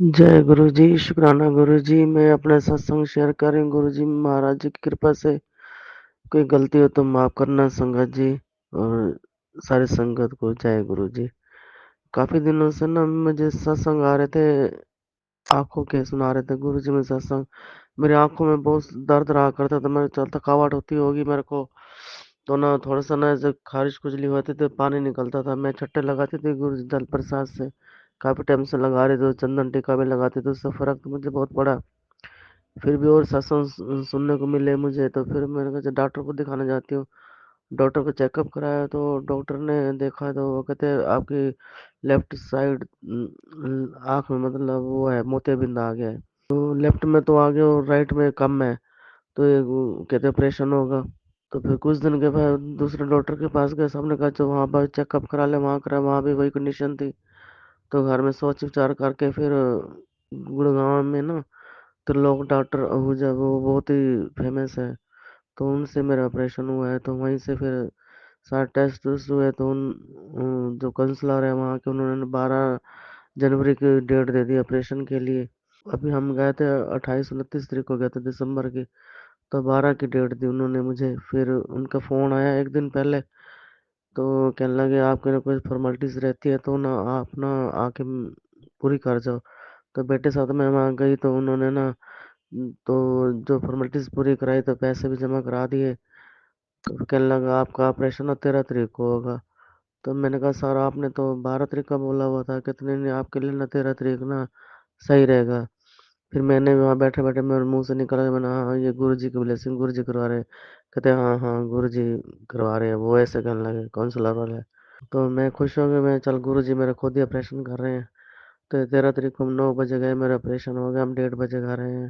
जय गुरु जी, शुक्राना गुरु जी। मैं अपना सत्संग शेयर कर रही हूँ गुरु जी महाराज जी की कृपा से। कोई गलती हो तो माफ करना संगत जी, और सारी संगत को जय गुरु जी। काफी दिनों से ना मुझे सत्संग आ रहे थे, आंखों के सुना रहे थे गुरु जी में सत्संग। मेरी आंखों में बहुत दर्द रहा करता था, मेरे चल थकावट होती होगी मेरे को, तो ना थोड़ा सा ना ऐसे खारिश खुजली होती थी, पानी निकलता था। मैं छट्टे लगाती थी गुरु जी दल प्रसाद से, काफी टाइम से लगा रहे थे, चंदन टीका भी लगाते थे, उससे फर्क तो मुझे बहुत पड़ा। फिर भी और सत्संग सुनने को मिले मुझे, तो फिर मैंने कहा डॉक्टर को दिखाने जाती हूँ। डॉक्टर को चेकअप कराया तो डॉक्टर ने देखा तो वो कहते हैं आपकी लेफ्ट साइड आँख में मतलब वो है, मोतियाबिंद आ गया है। तो लेफ्ट में तो आ गया और राइट में कम है, तो ये कहते ऑपरेशन होगा। तो फिर कुछ दिन के बाद दूसरे डॉक्टर के पास गए, सबने कहा जो वहाँ पर चेकअप करा ले, वहाँ करा, वहाँ भी वही कंडीशन थी। तो घर में सोच विचार करके फिर गुड़गांव में ना त्रिलोक डॉक्टर आहूजा, वो बहुत ही फेमस है, तो उनसे मेरा ऑपरेशन हुआ है। तो वहीं से फिर सारे टेस्ट वुस्ट हुए, तो जो काउंसलर है वहाँ के, उन्होंने 12 जनवरी की डेट दे दी ऑपरेशन के लिए। अभी हम गए थे 28-29 तारीख को गए थे दिसंबर की, तो 12 की डेट दी उन्होंने मुझे। फिर उनका फ़ोन आया एक दिन पहले, तो कहने लगे आपके ना कोई फॉर्मेलिटीज़ रहती है तो ना आप ना आके पूरी कर जाओ। तो बेटे साथ में वहाँ गई, तो उन्होंने ना तो जो फॉर्मेलिटीज़ पूरी कराई, तो पैसे भी जमा करा दिए। तो कहने लगा आपका ऑपरेशन ना 13 तारीख को होगा। तो मैंने कहा सर आपने तो 12 तारीख का बोला हुआ था। कितने नहीं आपके लिए ना 13 तारीख ना सही रहेगा। फिर मैंने वहाँ बैठे बैठे मेरे मुंह से निकला, मैंने हाँ ये गुरु जी की ब्लेसिंग, गुरु जी करवा रहे हैं। कहते हाँ हाँ गुरु जी करवा रहे हैं, वो ऐसे कहने लगे काउंसलर वाले। तो मैं खुश हो गया, मैं चल गुरु जी मेरा खुद ही ऑपरेशन कर रहे हैं। तो 13 तारीख को हम 9 बजे गए, मेरा ऑपरेशन हो गया, हम 1:30 बजे घर आए हैं।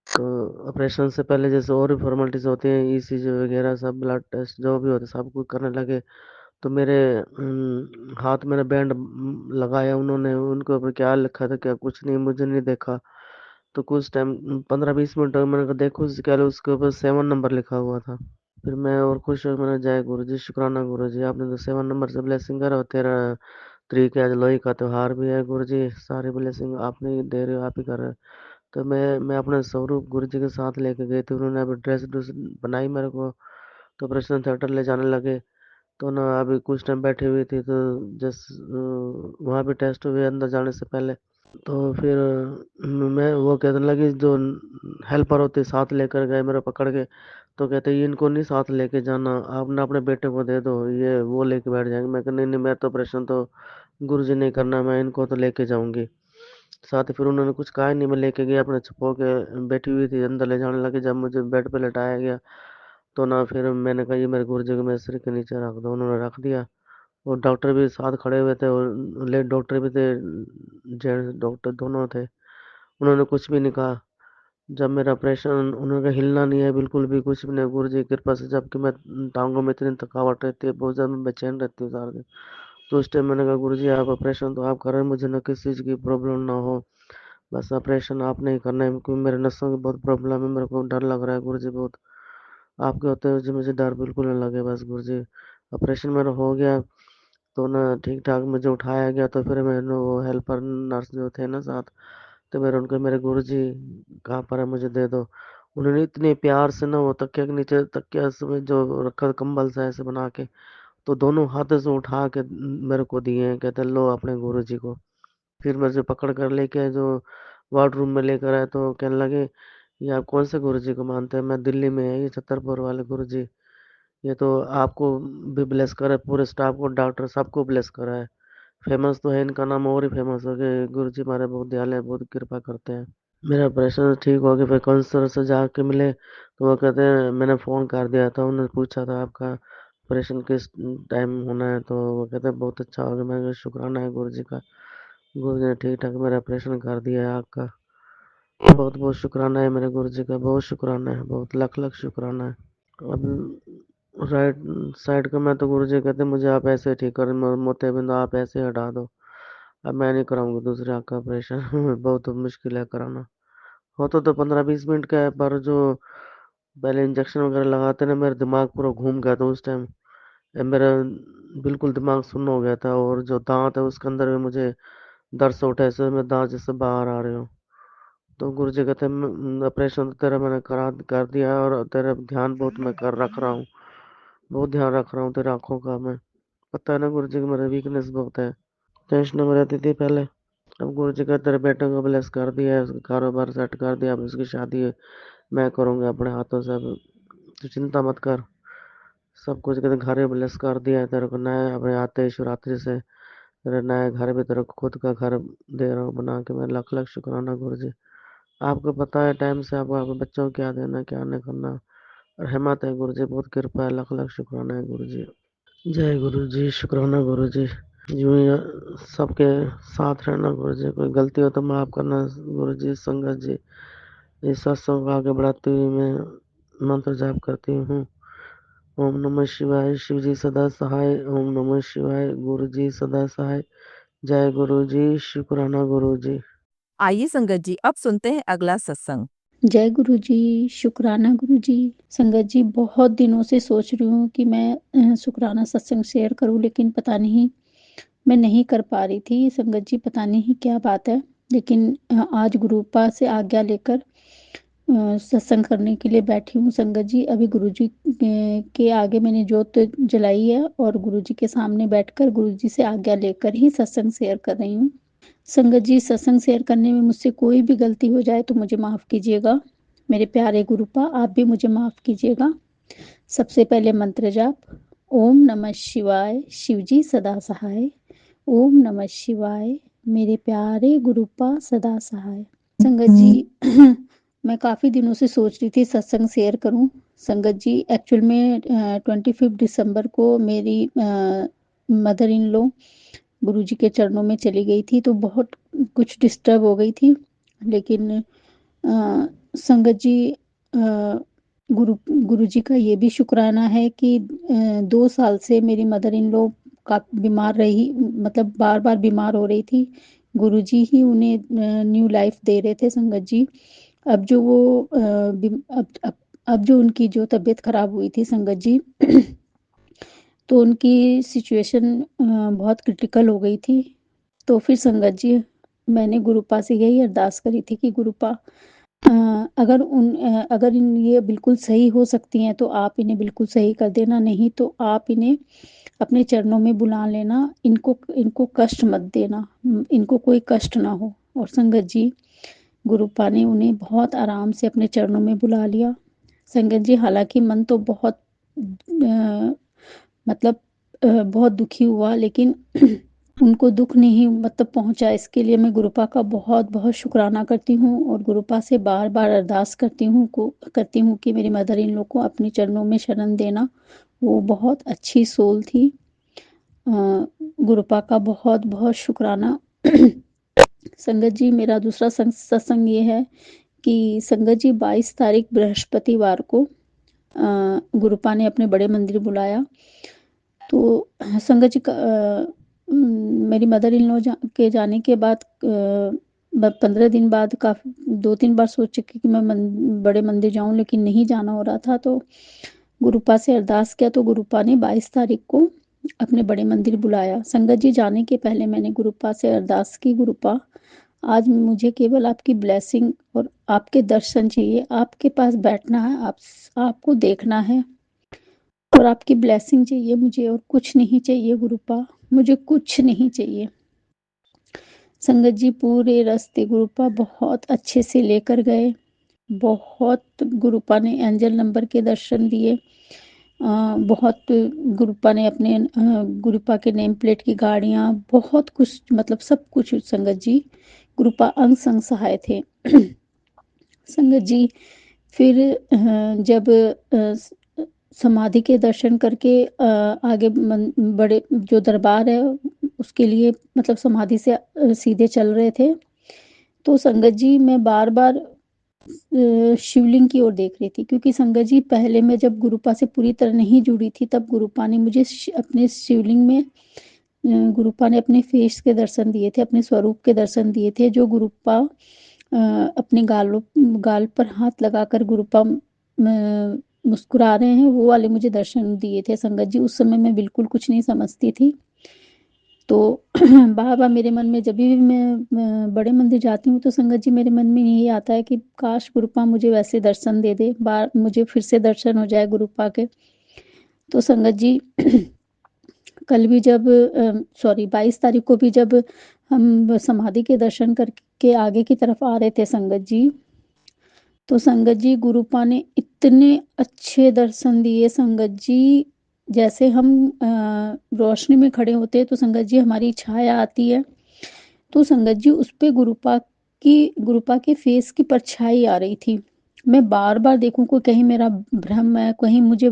तो ऑपरेशन से पहले जैसे और भी फॉर्मेलिटीज होती हैं, ईसीजी वगैरह सब, ब्लड टेस्ट जो भी होते सब कुछ करने लगे। तो मेरे हाथ मेरा बैंड लगाया उन्होंने, उनके ऊपर क्या लिखा था क्या कुछ नहीं, मुझे नहीं देखा। तो कुछ टाइम 15-20 मिनट मैंने कहा देखो क्या, उसके ऊपर 7 नंबर लिखा हुआ था। फिर मैं और खुश हो, मैंने जय गुरु जी, शुक्राना गुरु जी, आपने तो 7 नंबर से ब्लेसिंग करा। और 13 तारीख है, आज लोई का त्योहार भी है गुरु जी, सारी ब्लेसिंग आप नहीं दे रहे हो, आप ही कर रहे हो। तो मैं अपना स्वरूप गुरु जी के साथ लेके गई थी, उन्होंने अभी ड्रेस ड्रेस बनाई मेरे को। तो ऑपरेशन थिएटर ले जाने लगे, तो ना अभी कुछ टाइम बैठी हुई थी, तो जस्ट वहाँ भी टेस्ट हुए अंदर जाने से पहले। तो फिर मैं वो कहने लगी जो हेल्पर होते साथ लेकर गए मेरे पकड़ के, तो कहते ये इनको नहीं साथ लेके जाना, आप ना अपने बेटे को दे दो, ये वो लेके बैठ जाएंगे। मैं कहा नहीं नहीं, मैं तो ऑपरेशन तो गुरु जी नहीं करना, मैं इनको तो लेके जाऊंगी साथ ही। फिर उन्होंने कुछ कहा ही नहीं, मैं लेके गया अपने छुपो के, बैठी हुई थी अंदर ले जाने लगे। जब मुझे बेड पे लेटाया गया, तो ना फिर मैंने कहा ये मेरे गुरु जी को मेरे सिर के नीचे रख दो, उन्होंने रख दिया। और डॉक्टर भी साथ खड़े हुए थे, और लेड डॉक्टर भी थे, जेंट्स डॉक्टर दोनों थे, उन्होंने कुछ भी नहीं कहा। जब मेरा ऑपरेशन, उन्होंने कहा हिलना नहीं है बिल्कुल भी, कुछ भी नहीं, गुरु जी की कृपा से। जबकि मैं टांगों में इतनी थकावट रहती है, बहुत ज़्यादा मैं बेचैन रहती हूँ सारा दिन। तो उस टाइम मैंने कहा गुरु जी आप ऑपरेशन तो आप कर रहे हैं, मुझे ना किसी चीज़ की प्रॉब्लम ना हो, बस ऑपरेशन आपने ही करना है, क्योंकि मेरे नसों की बहुत प्रॉब्लम है, मेरे को डर लग रहा है गुरु जी बहुत। आपके होते हुए मुझे डर बिल्कुल नहीं लगे, बस गुरु जी। ऑपरेशन मेरा हो गया, तो ना ठीक ठाक मुझे उठाया गया। तो फिर मैंने वो हेल्पर नर्स जो थे ना साथ, तो मेरे उनको मेरे गुरु जी कहाँ पर है मुझे दे दो। उन्होंने इतने प्यार से ना वो तकिया के नीचे, तकिया में जो रखा था, कंबल सा ऐसे बना के, तो दोनों हाथों से उठा के मेरे को दिए हैं, कहते लो अपने गुरु जी को। फिर मुझे पकड़ कर लेके जो वार्ड रूम में लेकर आए, तो कहने लगे ये आप कौन से गुरु जी को मानते हैं। मैं दिल्ली में है ये छतरपुर वाले गुरु जी, ये तो आपको भी ब्लेस करे, पूरे स्टाफ को, डॉक्टर सबको ब्लेस करा है। फेमस तो है, इनका नाम और ही फेमस हो गया, गुरु जी हमारे बहुत दयालु है, बहुत कृपा करते हैं। मेरा ऑपरेशन ठीक हो गया, फिर काउंसलर से जाके मिले, तो वो कहते हैं मैंने फ़ोन कर दिया था, उन्होंने पूछा था आपका ऑपरेशन किस टाइम होना है, तो वो कहते हैं बहुत अच्छा हो गया। मैंने कहा शुक्राना है गुरु जी का, गुरु जी ने ठीक ठाक मेरा ऑपरेशन कर दिया है आपका। बहुत बहुत शुक्राना है मेरे गुरु जी का, बहुत शुक्राना है, बहुत लाख लाख शुक्राना है। अब राइट साइड का मैं तो गुरु जी कहते मुझे आप ऐसे ठीक कर, मोतियाबिंद आप ऐसे हटा दो, अब मैं नहीं कराऊंगा दूसरे आँख का ऑपरेशन। बहुत मुश्किल है कराना। होता तो 15-20 मिनट का है, पर जो पहले इंजेक्शन वगैरह लगाते ना, मेरा दिमाग पूरा घूम गया था उस टाइम। मेरा बिल्कुल दिमाग सुन्न हो गया था, और जो दांत है उसके अंदर भी मुझे दर्द से उठे से मैं दांत जैसे बाहर आ रहे हो। तो गुरु जी कहते हैं ऑपरेशन तो तेरा मैंने कर दिया है और तेरा ध्यान बहुत मैं कर रख रहा हूँ, बहुत ध्यान रख रहा हूँ तेरे आंखों का। मैं पता है ना गुरु जी की मेरा वीकनेस बहुत है, टेंशन में रहती थी पहले। अब गुरु जी का तेरे बेटे को ब्लेस कर दिया है, उसका कारोबार सेट कर दिया, अब उसकी शादी मैं करूँगा अपने हाथों से। अब तू चिंता मत कर, सब कुछ कहते घर भी ब्लेस कर दिया है तेरे को, नया अपने आते शिवरात्रि से तेरे नया घर भी तेरे को खुद का घर दे रहा हूँ बना के। मैं लाख लाख शुक्राना गुरु जी। आपको पता है टाइम से आपको आपके बच्चों को क्या देना क्या नहीं करना। रहमत है गुरु जी, बहुत कृपा है, लाख लाख शुक्राना है गुरु जी। जय गुरु जी, शुक्राना गुरु जी। यूं ही सबके साथ रहना गुरु जी, कोई गलती हो तो माफ करना गुरु जी। संगत जी, इस सत्संग को आगे बढ़ाते हुए मैं मंत्र जाप करती हूँ। ओम नमः शिवाय, शिव जी सदा सहाय। ओम नमः शिवाय, गुरु जी सदा सहाय। जय गुरु जी, शुक्राना गुरु जी। आइए संगत जी, अब सुनते हैं अगला सत्संग। जय गुरु जी, शुक्राना गुरु जी। संगत जी, बहुत दिनों से सोच रही हूँ कि मैं शुक्राना सत्संग शेयर करूँ, लेकिन पता नहीं मैं नहीं कर पा रही थी। संगत जी, पता नहीं क्या बात है, लेकिन आज गुरुपा से आज्ञा लेकर सत्संग करने के लिए बैठी हूँ। संगत जी, अभी गुरु जी के आगे मैंने जोत जलाई है और गुरु जी के सामने बैठकर गुरु जी से आज्ञा लेकर ही सत्संग शेयर कर रही हूँ। संगत जी, सत्संग शेयर करने में मुझसे कोई भी गलती हो जाए तो मुझे माफ़ कीजिएगा। मेरे प्यारे गुरुपा, आप भी मुझे माफ़ कीजिएगा। सबसे पहले मंत्र जाप। ओम नमः शिवाय, शिवजी सदा सहाय। ओम नमः शिवाय, मेरे प्यारे गुरुपा सदा सहाय। संगत जी, मैं काफ़ी दिनों से सोच रही थी सत्संग शेयर करूं। संगत जी, एक्चुअल में 25 दिसंबर को मेरी मदर इन लॉ गुरुजी के चरणों में चली गई थी, तो बहुत कुछ डिस्टर्ब हो गई थी। लेकिन संगत जी, गुरुजी का ये भी शुक्राना है कि 2 साल से मेरी मदर इन लॉ का बीमार रही, मतलब बार बार बीमार हो रही थी। गुरुजी ही उन्हें न्यू लाइफ दे रहे थे। संगत जी, अब जो वो अब जो उनकी जो तबीयत खराब हुई थी संगत जी, तो उनकी सिचुएशन बहुत क्रिटिकल हो गई थी। तो फिर संगत जी, मैंने गुरुपा से यही अरदास करी थी कि गुरुपा, अगर ये बिल्कुल सही हो सकती हैं तो आप इन्हें बिल्कुल सही कर देना, नहीं तो आप इन्हें अपने चरणों में बुला लेना। इनको कष्ट मत देना, इनको कोई कष्ट ना हो। और संगत जी, गुरुपा ने उन्हें बहुत आराम से अपने चरणों में बुला लिया। संगत जी, हालांकि मन तो बहुत मतलब बहुत दुखी हुआ, लेकिन उनको दुख नहीं मतलब पहुंचा, इसके लिए मैं गुरुपा का बहुत बहुत शुक्राना करती हूँ और गुरुपा से बार बार अरदास करती हूँ कि मेरी मदर इन लोग को अपने चरणों में शरण देना। वो बहुत अच्छी सोल थी। गुरुपा का बहुत बहुत शुक्राना। संगत जी, मेरा दूसरा सत्संग ये है कि संगत जी, 22 तारीख बृहस्पतिवार को गुरुपा ने अपने बड़े मंदिर बुलाया। तो संगत जी, मेरी मदर इन लॉ के जाने के बाद 15 दिन बाद काफ़ी 2-3 बार सोच चुकी कि मैं बड़े मंदिर जाऊं, लेकिन नहीं जाना हो रहा था। तो गुरुपा से अरदास किया, तो गुरुपा ने 22 तारीख को अपने बड़े मंदिर बुलाया। संगत जी, जाने के पहले मैंने गुरुपा से अरदास की, गुरुपा, आज मुझे केवल आपकी ब्लेसिंग और आपके दर्शन चाहिए। आपके पास बैठना है, आपको देखना है और आपकी ब्लेसिंग चाहिए मुझे, और कुछ नहीं चाहिए गुरुपा, मुझे कुछ नहीं चाहिए। संगत जी, पूरे रास्ते गुरुपा बहुत अच्छे से लेकर गए। बहुत गुरुपा ने एंजल नंबर के दर्शन दिए। बहुत गुरुपा ने अपने गुरुपा के नेम प्लेट की गाड़ियाँ, बहुत कुछ, मतलब सब कुछ संगत जी, गुरुपा अंग संग सहाय थे। संगत जी, फिर जब समाधि के दर्शन करके आगे बड़े जो दरबार है उसके लिए, मतलब समाधि से सीधे चल रहे थे, तो संगत जी मैं बार बार शिवलिंग की ओर देख रही थी, क्योंकि संगत जी पहले मैं जब गुरुपा से पूरी तरह नहीं जुड़ी थी, तब गुरुपा ने मुझे अपने शिवलिंग में गुरुपा ने अपने फेस के दर्शन दिए थे, अपने स्वरूप के दर्शन दिए थे। जो गुरुपा अपने गाल पर हाथ लगाकर गुरुपा मुस्कुरा रहे हैं, वो वाले मुझे दर्शन दिए थे। संगत जी, उस समय मैं बिल्कुल कुछ नहीं समझती थी। तो बार-बार मेरे मन में जब भी मैं बड़े मंदिर जाती हूँ तो संगत जी मेरे मन में यही आता है कि काश गुरुपा मुझे वैसे दर्शन दे दे, मुझे फिर से दर्शन हो जाए गुरुपा के। तो संगत जी कल भी जब 22 तारीख को भी जब हम समाधि के दर्शन करके आगे की तरफ आ रहे थे संगत जी, तो संगत जी गुरुपा ने इतने अच्छे दर्शन दिए संगत जी, जैसे हम रोशनी में खड़े होते हैं तो संगत जी हमारी छाया आती है, तो संगत जी उस पे गुरुपा के फेस की परछाई आ रही थी। मैं बार-बार देखूँ कोई कहीं मेरा भ्रम है, कहीं मुझे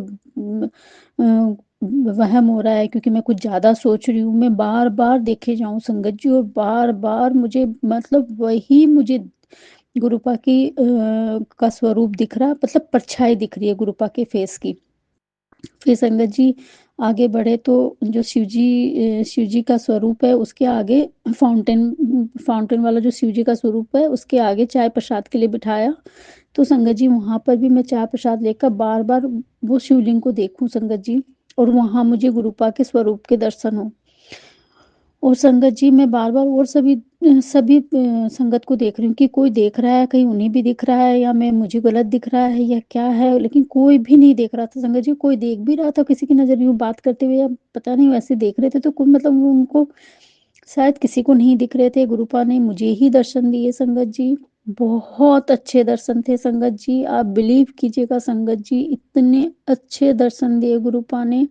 वहम हो रहा है क्योंकि मैं कुछ ज़्यादा सोच रही हूँ, मैं बार-बार देखे जाऊँ संगत जी और बार-बार मुझे मतलब वही मुझे गुरुपा की का स्वरूप दिख रहा, मतलब परछाई दिख रही है गुरुपा के फेस की। फिर संगत जी आगे बढ़े तो जो शिव जी का स्वरूप है उसके आगे फाउंटेन वाला जो शिव जी का स्वरूप है उसके आगे चाय प्रसाद के लिए बिठाया। तो संगत जी वहाँ पर भी मैं चाय प्रसाद लेकर बार-बार वो शिवलिंग को देखूँ संगत जी और वहाँ मुझे गुरुपा के स्वरूप के दर्शन हों। और संगत जी मैं बार-बार और सभी संगत को देख रही हूँ कि कोई देख रहा है, कहीं उन्हें भी दिख रहा है या मैं मुझे गलत दिख रहा है या क्या है? लेकिन कोई भी नहीं देख रहा था संगत जी, कोई देख भी रहा था किसी की नज़र यूँ बात करते हुए या पता नहीं वैसे देख रहे थे तो कोई मतलब वो उनको शायद किसी को नहीं दिख रहे थे, गुरुपा ने मुझे ही दर्शन दिए संगत जी। बहुत अच्छे दर्शन थे संगत जी, आप बिलीव कीजिएगा संगत जी, इतने अच्छे दर्शन दिए गुरुपा ने।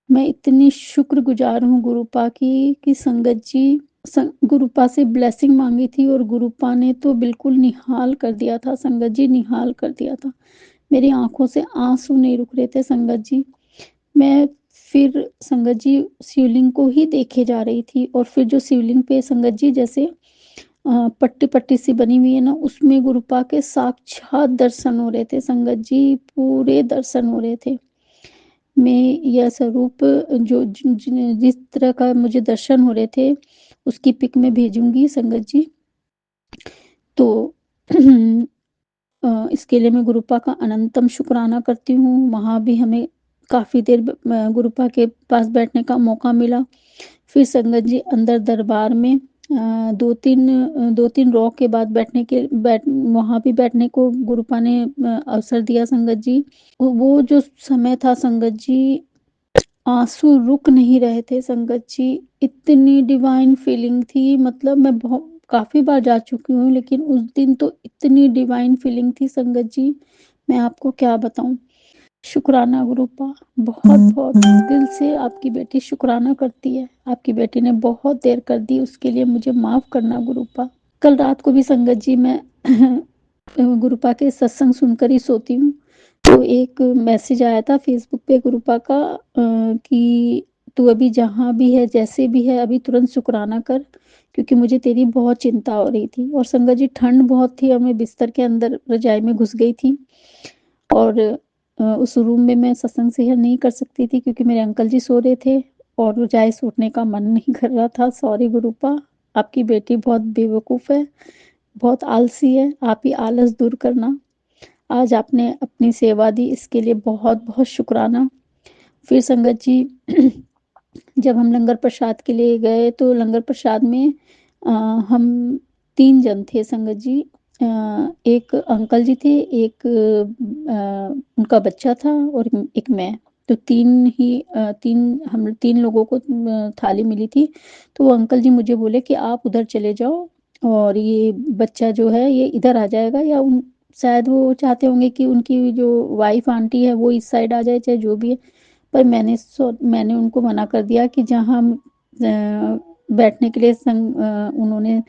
मैं इतनी शुक्रगुज़ार हूँ गुरुपा की कि संगत जी गुरुपा से ब्लेसिंग माँगी थी और गुरुपा ने तो बिल्कुल निहाल कर दिया था संगत जी, निहाल कर दिया था। मेरी आँखों से आँसू नहीं रुक रहे थे संगत जी। मैं फिर संगत जी शिवलिंग को ही देखे जा रही थी और फिर जो शिवलिंग पे संगत जी जैसे पट्टी-पट्टी सी बनी हुई है ना, उसमें गुरुपा के साक्षात दर्शन हो रहे थे संगत जी, पूरे दर्शन हो रहे थे। मैं यह स्वरूप जो जिस तरह का मुझे दर्शन हो रहे थे, उसकी पिक मैं भेजूँगी संगत जी। तो इसके लिए मैं गुरुपा का अनंतम शुक्राना करती हूँ। वहाँ भी हमें काफ़ी देर गुरुपा के पास बैठने का मौका मिला। फिर संगत जी अंदर दरबार में 2-3 रॉ के बाद वहाँ भी बैठने को गुरुपा ने अवसर दिया संगत जी। वो जो समय था संगत जी, आँसू रुक नहीं रहे थे संगत जी, इतनी डिवाइन फीलिंग थी मतलब मैं काफ़ी बार जा चुकी हूँ लेकिन उस दिन तो इतनी डिवाइन फीलिंग थी संगत जी, मैं आपको क्या बताऊँ। शुक्राना गुरुपा, बहुत-बहुत दिल से आपकी बेटी शुक्राना करती है। आपकी बेटी ने बहुत देर कर दी उसके लिए मुझे माफ़ करना गुरुपा। कल रात को भी संगत जी मैं गुरुपा के सत्संग सुनकर ही सोती हूँ। तो एक मैसेज आया था फ़ेसबुक पे गुरुपा का कि तू अभी जहाँ भी है, जैसे भी है अभी तुरंत शुक्राना कर क्योंकि मुझे तेरी बहुत चिंता हो रही थी। और संगत जी ठंड बहुत थी और मैं बिस्तर के अंदर रज़ाई में घुस गई थी और उस रूम में मैं सत्संग शेयर नहीं कर सकती थी क्योंकि मेरे अंकल जी सो रहे थे और रज़ाई से उठने का मन नहीं कर रहा था। सॉरी गुरुपा, आपकी बेटी बहुत बेवकूफ़ है, बहुत आलसी है, आप ही आलस दूर करना। आज आपने अपनी सेवा दी इसके लिए बहुत-बहुत शुक्राना। फिर संगत जी जब हम लंगर प्रसाद के लिए गए तो लंगर प्रसाद में हम 3 जन थे संगत जी। एक अंकल जी थे, एक उनका बच्चा था और एक मैं। तो 3 लोगों को थाली मिली थी। तो वो अंकल जी मुझे बोले कि आप उधर चले जाओ और ये बच्चा जो है ये इधर आ जाएगा या शायद वो चाहते होंगे कि उनकी जो वाइफ़ आंटी है वो इस साइड आ जाए चाहे जो भी है। पर मैंने उनको मना कर दिया कि जहाँ बैठने के लिए उन्होंने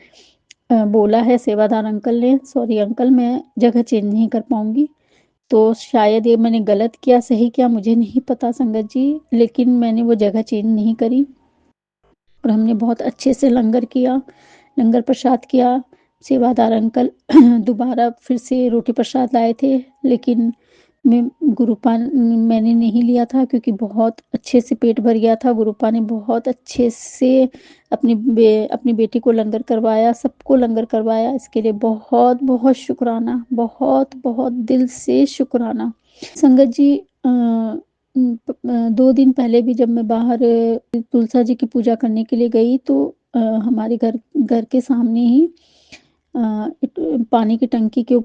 बोला है सेवादार अंकल ने, सॉरी अंकल मैं जगह चेंज नहीं कर पाऊँगी। तो शायद ये मैंने गलत किया, सही किया मुझे नहीं पता संगत जी, लेकिन मैंने वो जगह चेंज नहीं करी और हमने बहुत अच्छे से लंगर किया, लंगर प्रसाद किया। सेवादार अंकल दोबारा फिर से रोटी प्रसाद लाए थे, लेकिन मैंने नहीं लिया था क्योंकि बहुत अच्छे से पेट भर गया था। गुरुपा ने बहुत अच्छे से अपनी बेटी को लंगर करवाया, सबको लंगर करवाया। इसके लिए बहुत-बहुत शुक्राना, बहुत-बहुत दिल से शुक्राना। संगत जी 2 दिन पहले भी जब मैं बाहर तुलसा जी की पूजा करने के लिए गई तो हमारे घर के सामने ही पानी की टंकी के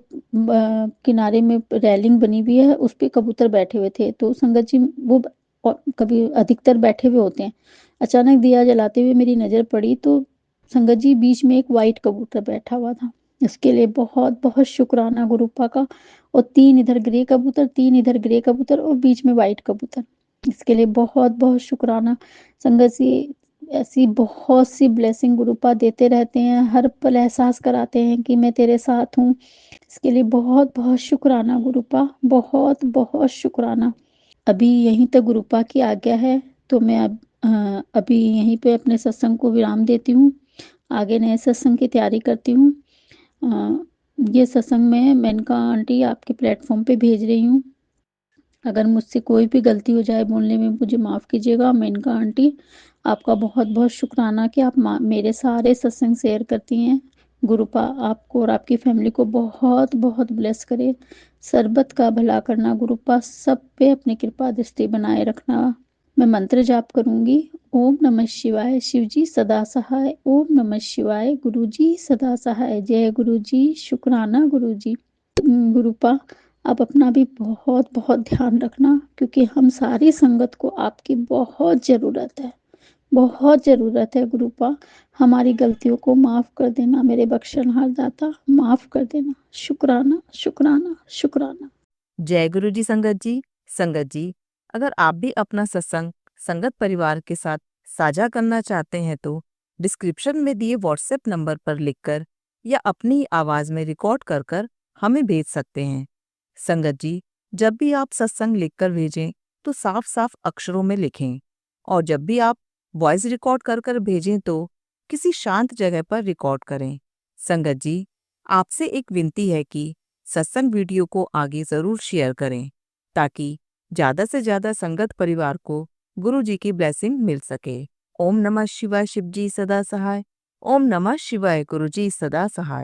किनारे में रेलिंग बनी हुई है, उस पे कबूतर बैठे हुए थे। तो संगत जी वो कभी अधिकतर बैठे हुए होते हैं। अचानक दिया जलाते हुए मेरी नज़र पड़ी तो संगत जी बीच में एक वाइट कबूतर बैठा हुआ था। इसके लिए बहुत-बहुत शुक्राना गुरुपा का। और 3 इधर ग्रे कबूतर, 3 इधर ग्रे कबूतर और बीच में वाइट कबूतर। इसके लिए बहुत-बहुत शुक्राना। संगत जी ऐसी बहुत सी ब्लेसिंग गुरुपा देते रहते हैं, हर पल एहसास कराते हैं कि मैं तेरे साथ हूँ। इसके लिए बहुत-बहुत शुक्राना गुरुपा, बहुत-बहुत शुक्राना। अभी यहीं तक गुरुपा की आज्ञा है, तो मैं अभी यहीं पे अपने सत्संग को विराम देती हूँ। आगे नए सत्संग की तैयारी करती हूँ। ये सत्संग मैं मेनका आंटी आपके प्लेटफ़ॉर्म पे भेज रही हूँ। अगर मुझसे कोई भी गलती हो जाए बोलने में मुझे माफ़ कीजिएगा। मेनका आंटी आपका बहुत-बहुत शुक्राना कि आप मेरे सारे सत्संग शेयर करती हैं। गुरुपा आपको और आपकी फैमिली को बहुत-बहुत ब्लेस करे। सर्बत का भला करना गुरुपा, सब पे अपनी कृपा दृष्टि बनाए रखना। मैं मंत्र जाप करूँगी। ओम नमः शिवाय, शिव जी सदा सहाय। ओम नमः शिवाय, गुरु जी सदा सहाय। जय गुरु जी, शुक्राना गुरु जी। गुरुपा आप अपना भी बहुत-बहुत ध्यान रखना क्योंकि हम सारी संगत को आपकी बहुत ज़रूरत है। बहुत ज़रूरत है गुरुपा। हमारी गलतियों को माफ़ कर देना मेरे बख्शनहार दाता, माफ़ कर देना। शुक्राना, शुक्राना, शुक्राना। जय गुरु जी संगत जी। संगत जी, अगर आप भी अपना सत्संग संगत परिवार के साथ साझा करना चाहते हैं तो डिस्क्रिप्शन में दिए व्हाट्सएप नंबर पर लिखकर या अपनी आवाज़ में रिकॉर्ड कर कर हमें भेज सकते हैं। संगत जी, जब भी आप सत्संग लिखकर भेजें तो साफ साफ अक्षरों में लिखें और जब भी आप वॉइस रिकॉर्ड कर कर भेजें तो किसी शांत जगह पर रिकॉर्ड करें। संगत जी, आपसे एक विनती है कि सत्संग वीडियो को आगे ज़रूर शेयर करें ताकि ज़्यादा से ज़्यादा संगत परिवार को गुरु जी की ब्लेसिंग मिल सके। ओम नमः शिवाय, शिव जी सदा सहाय। ओम नमः शिवाय, गुरु जी सदा सहाय।